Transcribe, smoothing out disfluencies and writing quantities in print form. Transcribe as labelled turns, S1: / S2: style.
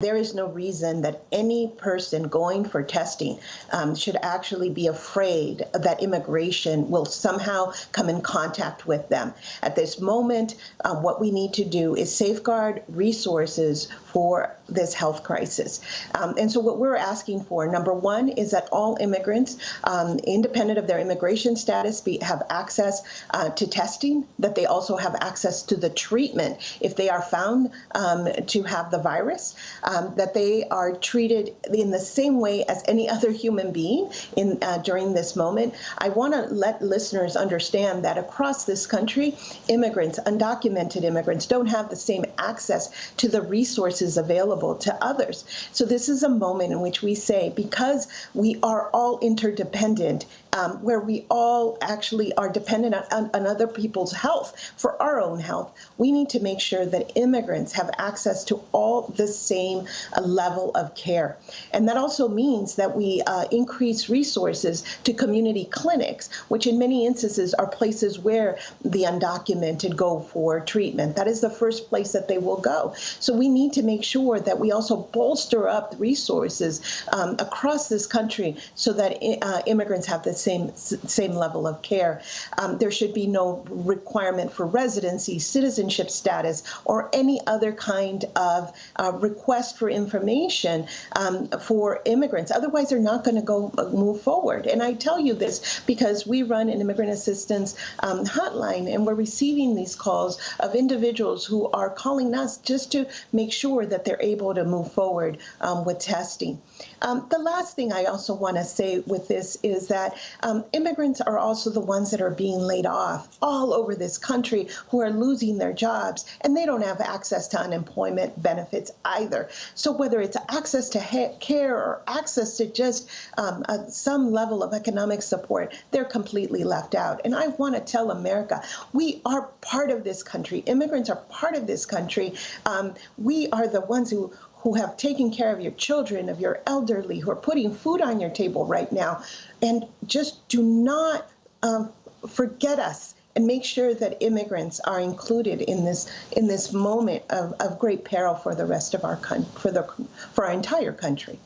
S1: There is no reason that any person going for testing should actually be afraid that immigration will somehow come in contact with them. At this moment, what we need to do is safeguard resources for this health crisis. And so what we're asking for, number one, is that all immigrants, independent of their immigration status, have access to testing, that they also have access to the treatment if they are found to have the virus. That they are treated in the same way as any other human being during this moment. I want to let listeners understand that across this country, immigrants, undocumented immigrants, don't have the same access to the resources available to others. So this is a moment in which we say, because we are all interdependent, where we all actually are dependent on other people's health for our own health, we need to make sure that immigrants have access to all the same level of care. And that also means that we increase resources to community clinics, which in many instances are places where the undocumented go for treatment. That is the first place that they will go. So we need to make sure that we also bolster up resources across this country so that immigrants have the same level of care. There should be no requirement for residency, citizenship status, or any other kind of request for information for immigrants. Otherwise, they're not going to move forward. And I tell you this because we run an immigrant assistance hotline, and we're receiving these calls of individuals who are calling us just to make sure that they're able to move forward with testing. The last thing I also want to say with this is that immigrants are also the ones that are being laid off all over this country, who are losing their jobs, and they don't have access to unemployment benefits either. So whether it's access to care or access to just some level of economic support, they're completely left out. And I want to tell America, we are part of this country. Immigrants are part of this country. We are the ones who have taken care of your children, of your elderly, who are putting food on your table right now. And just do not forget us, and make sure that immigrants are included in this moment of great peril for the rest of our for our entire country.